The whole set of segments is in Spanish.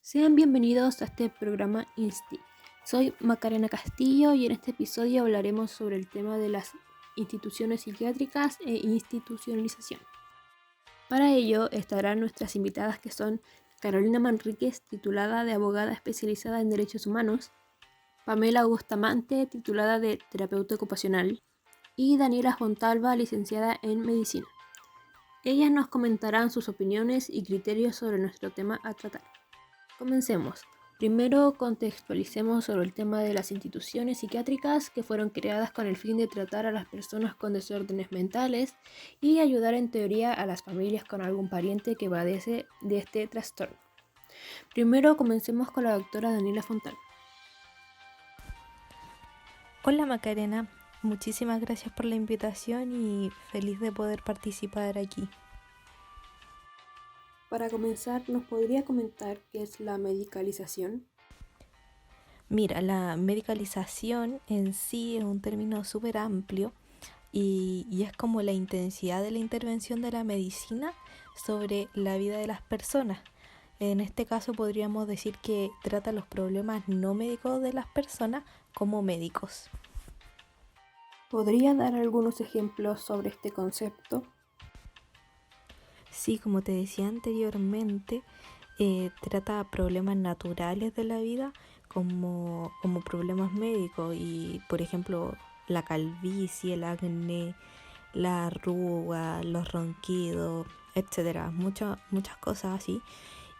Sean bienvenidos a este programa INSTI. Soy Macarena Castillo y en este episodio hablaremos sobre el tema de las instituciones psiquiátricas e institucionalización. Para ello estarán nuestras invitadas que son Carolina Manríquez, titulada de abogada especializada en derechos humanos, Pamela Bustamante, titulada de terapeuta ocupacional, y Daniela Fontalva, licenciada en medicina. Ellas nos comentarán sus opiniones y criterios sobre nuestro tema a tratar. Comencemos. Primero contextualicemos sobre el tema de las instituciones psiquiátricas que fueron creadas con el fin de tratar a las personas con desórdenes mentales y ayudar en teoría a las familias con algún pariente que padece de este trastorno. Primero comencemos con la doctora Daniela Fontana. Hola Macarena, muchísimas gracias por la invitación y feliz de poder participar aquí. Para comenzar, ¿nos podría comentar qué es la medicalización? Mira, la medicalización en sí es un término súper amplio y es como la intensidad de la intervención de la medicina sobre la vida de las personas. En este caso podríamos decir que trata los problemas no médicos de las personas como médicos. ¿Podría dar algunos ejemplos sobre este concepto? Sí, como te decía anteriormente, trata problemas naturales de la vida como problemas médicos y, por ejemplo, la calvicie, el acné, la arruga, los ronquidos, etcétera, muchas cosas así.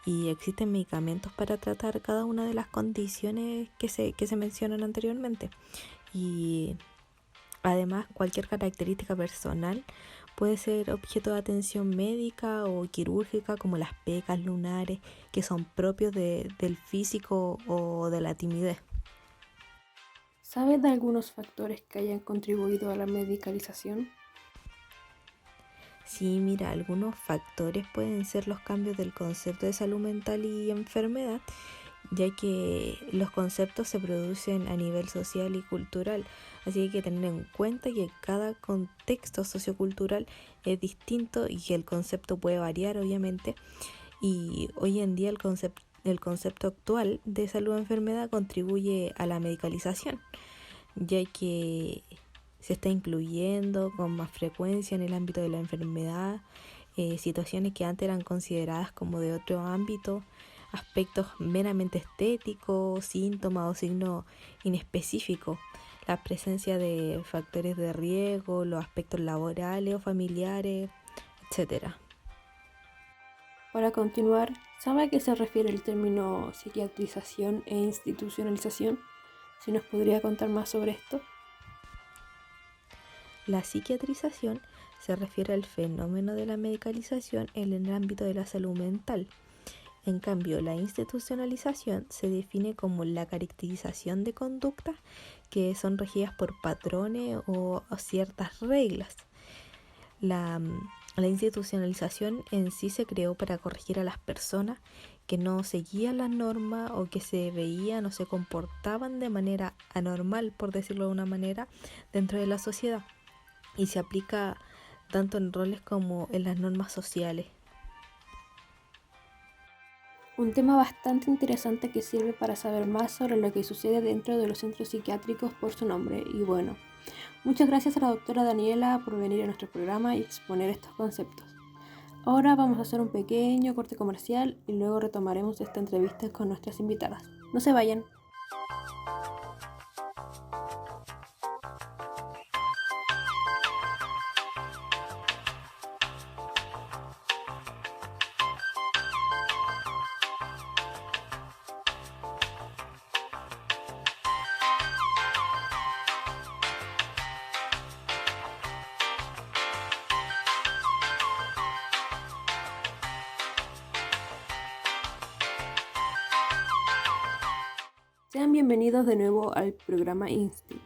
Y existen medicamentos para tratar cada una de las condiciones que se mencionan anteriormente. Y además, cualquier característica personal puede ser objeto de atención médica o quirúrgica, como las pecas lunares, que son propios del físico o de la timidez. ¿Sabes de algunos factores que hayan contribuido a la medicalización? Sí, mira, algunos factores pueden ser los cambios del concepto de salud mental y enfermedad, ya que los conceptos se producen a nivel social y cultural, así que hay que tener en cuenta que cada contexto sociocultural es distinto y que el concepto puede variar obviamente, y hoy en día el concepto actual de salud o enfermedad contribuye a la medicalización, ya que se está incluyendo con más frecuencia en el ámbito de la enfermedad situaciones que antes eran consideradas como de otro ámbito, aspectos meramente estéticos, síntomas o signos inespecíficos, la presencia de factores de riesgo, los aspectos laborales o familiares, etcétera. Para continuar, ¿sabe a qué se refiere el término psiquiatrización e institucionalización? Si nos podría contar más sobre esto. La psiquiatrización se refiere al fenómeno de la medicalización en el ámbito de la salud mental. En cambio, la institucionalización se define como la caracterización de conductas que son regidas por patrones o ciertas reglas. La, la institucionalización en sí se creó para corregir a las personas que no seguían las normas o que se veían o se comportaban de manera anormal, por decirlo de una manera, dentro de la sociedad. Y se aplica tanto en roles como en las normas sociales. Un tema bastante interesante que sirve para saber más sobre lo que sucede dentro de los centros psiquiátricos por su nombre. Y bueno, muchas gracias a la doctora Daniela por venir a nuestro programa y exponer estos conceptos. Ahora vamos a hacer un pequeño corte comercial y luego retomaremos esta entrevista con nuestras invitadas. No se vayan. Sean bienvenidos de nuevo al programa INSTI.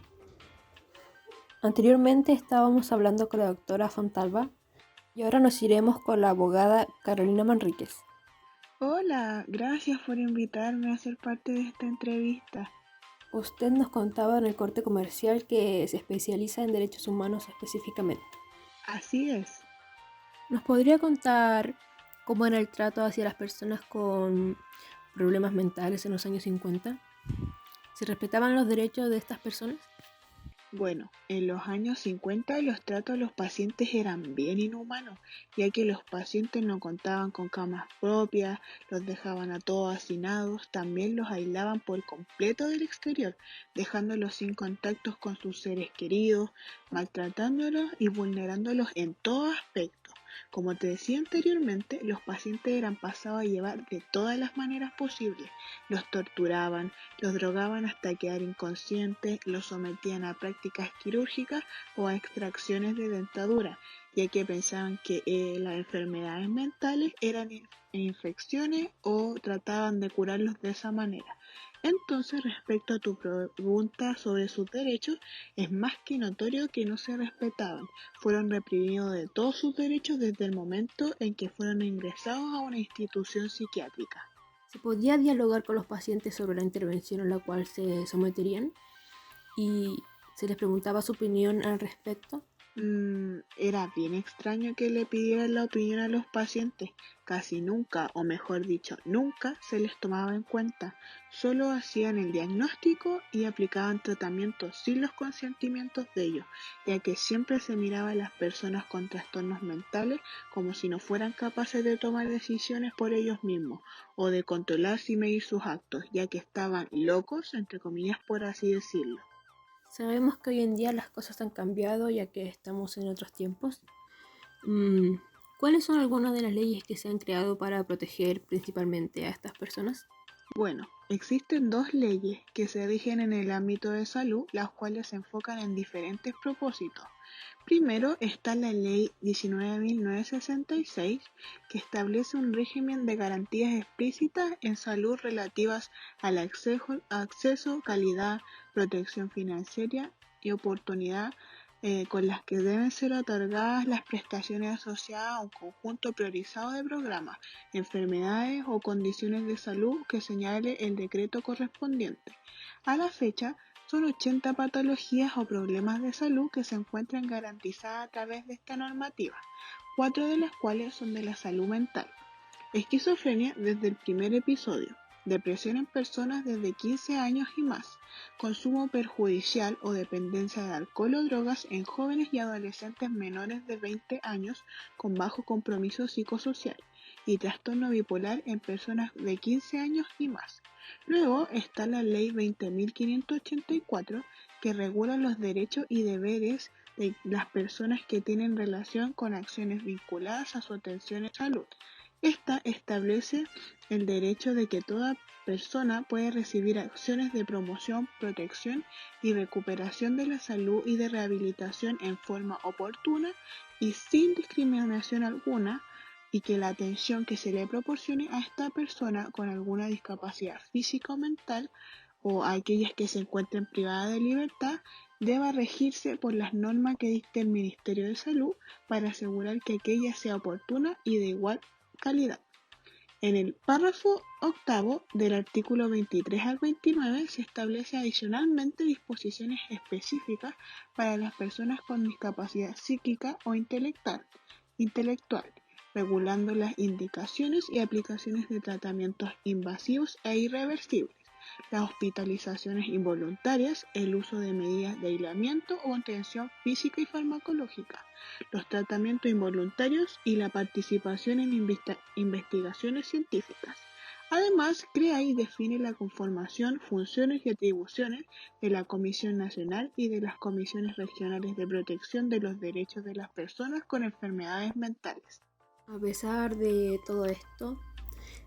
Anteriormente estábamos hablando con la doctora Fontalva y ahora nos iremos con la abogada Carolina Manríquez. Hola, gracias por invitarme a ser parte de esta entrevista. Usted nos contaba en el corte comercial que se especializa en derechos humanos específicamente. Así es. ¿Nos podría contar cómo era el trato hacia las personas con problemas mentales en los años 50? ¿Se respetaban los derechos de estas personas? Bueno, en los años 50 los tratos a los pacientes eran bien inhumanos, ya que los pacientes no contaban con camas propias, los dejaban a todos hacinados, también los aislaban por completo del exterior, dejándolos sin contactos con sus seres queridos, maltratándolos y vulnerándolos en todo aspecto. Como te decía anteriormente, los pacientes eran pasados a llevar de todas las maneras posibles. Los torturaban, los drogaban hasta quedar inconscientes, los sometían a prácticas quirúrgicas o a extracciones de dentadura, ya que pensaban que las enfermedades mentales eran infecciones o trataban de curarlos de esa manera. Entonces, respecto a tu pregunta sobre sus derechos, es más que notorio que no se respetaban. Fueron reprimidos de todos sus derechos desde el momento en que fueron ingresados a una institución psiquiátrica. ¿Se podía dialogar con los pacientes sobre la intervención a la cual se someterían? ¿Y se les preguntaba su opinión al respecto? Era bien extraño que le pidieran la opinión a los pacientes. Casi nunca, o mejor dicho, nunca se les tomaba en cuenta. Solo hacían el diagnóstico y aplicaban tratamientos sin los consentimientos de ellos, ya que siempre se miraba a las personas con trastornos mentales como si no fueran capaces de tomar decisiones por ellos mismos o de controlarse y medir sus actos, ya que estaban locos, entre comillas, por así decirlo. Sabemos que hoy en día las cosas han cambiado ya que estamos en otros tiempos. ¿Cuáles son algunas de las leyes que se han creado para proteger principalmente a estas personas? Bueno, existen dos leyes que se rigen en el ámbito de salud, las cuales se enfocan en diferentes propósitos. Primero está la Ley 19.966, que establece un régimen de garantías explícitas en salud relativas al acceso, calidad, protección financiera y oportunidad con las que deben ser otorgadas las prestaciones asociadas a un conjunto priorizado de programas, enfermedades o condiciones de salud que señale el decreto correspondiente. A la fecha, son 80 patologías o problemas de salud que se encuentran garantizadas a través de esta normativa, 4 de las cuales son de la salud mental. Esquizofrenia desde el primer episodio, depresión en personas desde 15 años y más, consumo perjudicial o dependencia de alcohol o drogas en jóvenes y adolescentes menores de 20 años con bajo compromiso psicosocial y trastorno bipolar en personas de 15 años y más. Luego está la Ley 20.584 que regula los derechos y deberes de las personas que tienen relación con acciones vinculadas a su atención y salud. Esta establece el derecho de que toda persona puede recibir acciones de promoción, protección y recuperación de la salud y de rehabilitación en forma oportuna y sin discriminación alguna, y que la atención que se le proporcione a esta persona con alguna discapacidad física o mental o a aquellas que se encuentren privadas de libertad deba regirse por las normas que dicte el Ministerio de Salud para asegurar que aquella sea oportuna y de igual calidad. En el párrafo octavo del artículo 23 al 29 se establece adicionalmente disposiciones específicas para las personas con discapacidad psíquica o intelectual, regulando las indicaciones y aplicaciones de tratamientos invasivos e irreversibles, las hospitalizaciones involuntarias, el uso de medidas de aislamiento o contención física y farmacológica, los tratamientos involuntarios y la participación en investigaciones científicas. Además, crea y define la conformación, funciones y atribuciones de la Comisión Nacional y de las Comisiones Regionales de Protección de los Derechos de las Personas con Enfermedades Mentales. A pesar de todo esto,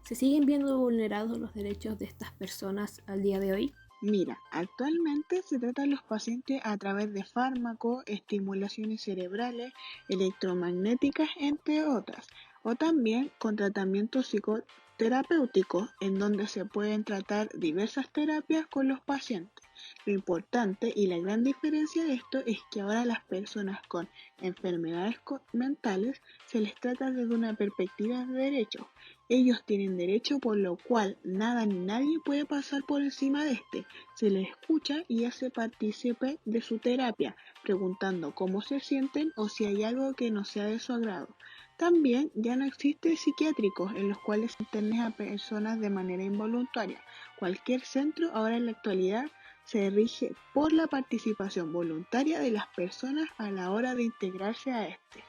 ¿se siguen viendo vulnerados los derechos de estas personas al día de hoy? Mira, actualmente se tratan los pacientes a través de fármacos, estimulaciones cerebrales, electromagnéticas, entre otras, o también con tratamientos psicoterapéuticos, en donde se pueden tratar diversas terapias con los pacientes. Lo importante y la gran diferencia de esto es que ahora las personas con enfermedades mentales se les trata desde una perspectiva de derecho. Ellos tienen derecho, por lo cual nada ni nadie puede pasar por encima de este. Se les escucha y hace partícipe de su terapia, preguntando cómo se sienten o si hay algo que no sea de su agrado. También ya no existen psiquiátricos en los cuales se internen a personas de manera involuntaria. Cualquier centro ahora en la actualidad se rige por la participación voluntaria de las personas a la hora de integrarse a este.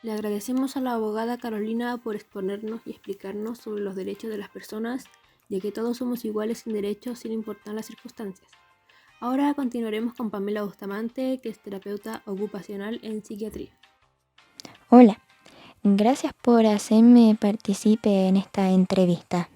Le agradecemos a la abogada Carolina por exponernos y explicarnos sobre los derechos de las personas, ya que todos somos iguales sin derechos sin importar las circunstancias. Ahora continuaremos con Pamela Bustamante, que es terapeuta ocupacional en psiquiatría. Hola, gracias por hacerme partícipe en esta entrevista.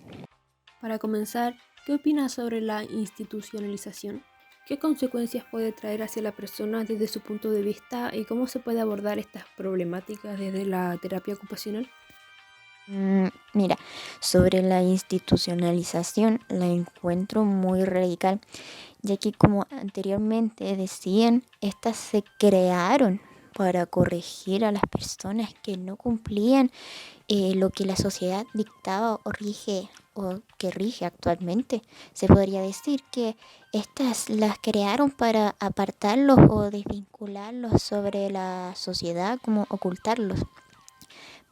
Para comenzar, ¿qué opinas sobre la institucionalización? ¿Qué consecuencias puede traer hacia la persona desde su punto de vista y cómo se puede abordar estas problemáticas desde la terapia ocupacional? Mira, sobre la institucionalización la encuentro muy radical, ya que como anteriormente decían, estas se crearon para corregir a las personas que no cumplían lo que la sociedad dictaba o que rige actualmente. Se podría decir que estas las crearon para apartarlos o desvincularlos sobre la sociedad, como ocultarlos,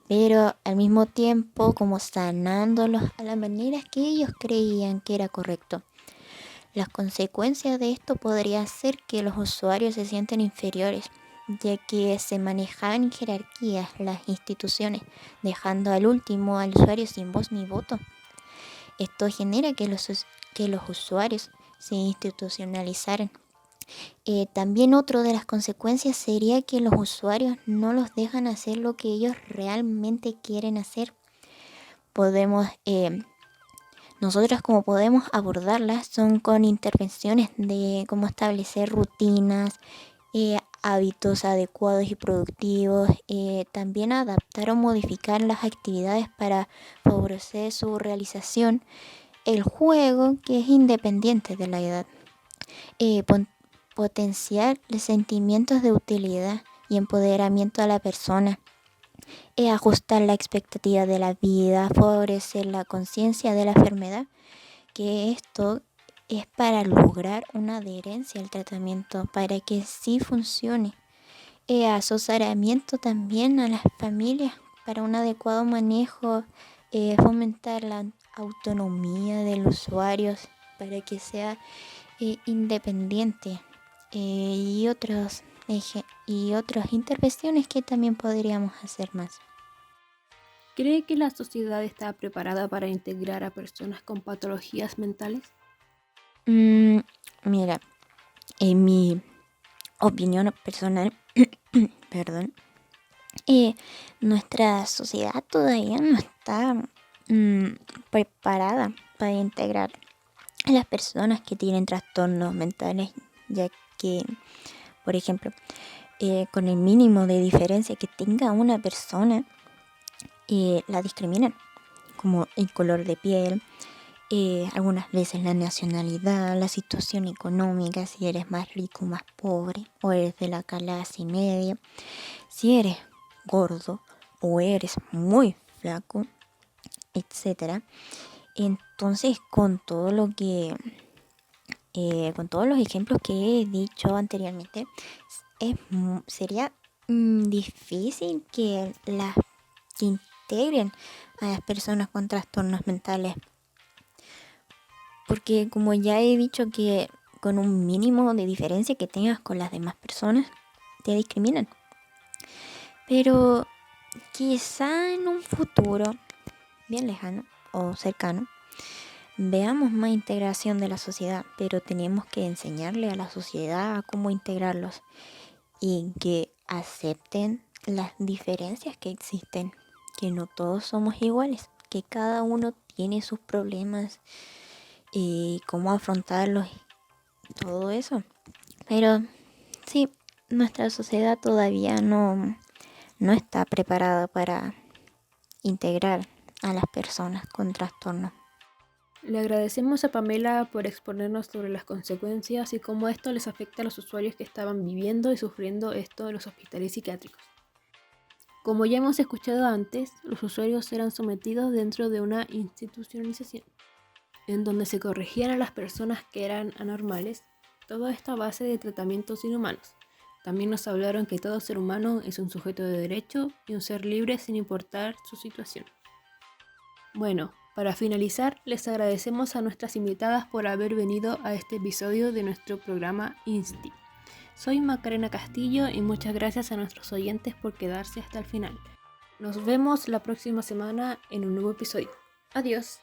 pero al mismo tiempo como sanándolos a la manera que ellos creían que era correcto. Las consecuencias de esto podría ser que los usuarios se sienten inferiores, ya que se manejaban en jerarquías las instituciones, dejando al último al usuario sin voz ni voto. Esto genera que los usuarios se institucionalizaran. También otra de las consecuencias sería que los usuarios no los dejan hacer lo que ellos realmente quieren hacer. Nosotros como podemos abordarlas son con intervenciones de cómo establecer rutinas, hábitos adecuados y productivos, también adaptar o modificar las actividades para favorecer su realización, el juego que es independiente de la edad, potenciar los sentimientos de utilidad y empoderamiento a la persona, ajustar la expectativa de la vida, favorecer la conciencia de la enfermedad, que esto es para lograr una adherencia al tratamiento, para que sí funcione. Asesoramiento también a las familias para un adecuado manejo, fomentar la autonomía de los usuarios para que sea independiente, y otras intervenciones que también podríamos hacer más. ¿Cree que la sociedad está preparada para integrar a personas con patologías mentales? Mira, en mi opinión personal, perdón, nuestra sociedad todavía no está preparada para integrar a las personas que tienen trastornos mentales, ya que, por ejemplo, con el mínimo de diferencia que tenga una persona, la discriminan, como el color de piel, algunas veces la nacionalidad, la situación económica, si eres más rico o más pobre, o eres de la clase media, si eres gordo o eres muy flaco, etcétera. Entonces, con todos los ejemplos que he dicho anteriormente, sería difícil que integren a las personas con trastornos mentales, porque como ya he dicho, que con un mínimo de diferencia que tengas con las demás personas te discriminan. Pero quizá en un futuro bien lejano o cercano veamos más integración de la sociedad, pero tenemos que enseñarle a la sociedad a cómo integrarlos y que acepten las diferencias que existen, que no todos somos iguales, que cada uno tiene sus problemas y cómo afrontarlos y todo eso. Pero sí, nuestra sociedad todavía no está preparada para integrar a las personas con trastornos. Le agradecemos a Pamela por exponernos sobre las consecuencias y cómo esto les afecta a los usuarios que estaban viviendo y sufriendo esto en los hospitales psiquiátricos. Como ya hemos escuchado antes, los usuarios eran sometidos dentro de una institucionalización, en donde se corregían a las personas que eran anormales, todo esto a base de tratamientos inhumanos, También nos hablaron que todo ser humano es un sujeto de derecho y un ser libre sin importar su situación. Bueno, para finalizar, les agradecemos a nuestras invitadas por haber venido a este episodio de nuestro programa INSTI. Soy Macarena Castillo y muchas gracias a nuestros oyentes por quedarse hasta el final. Nos vemos la próxima semana en un nuevo episodio. Adiós.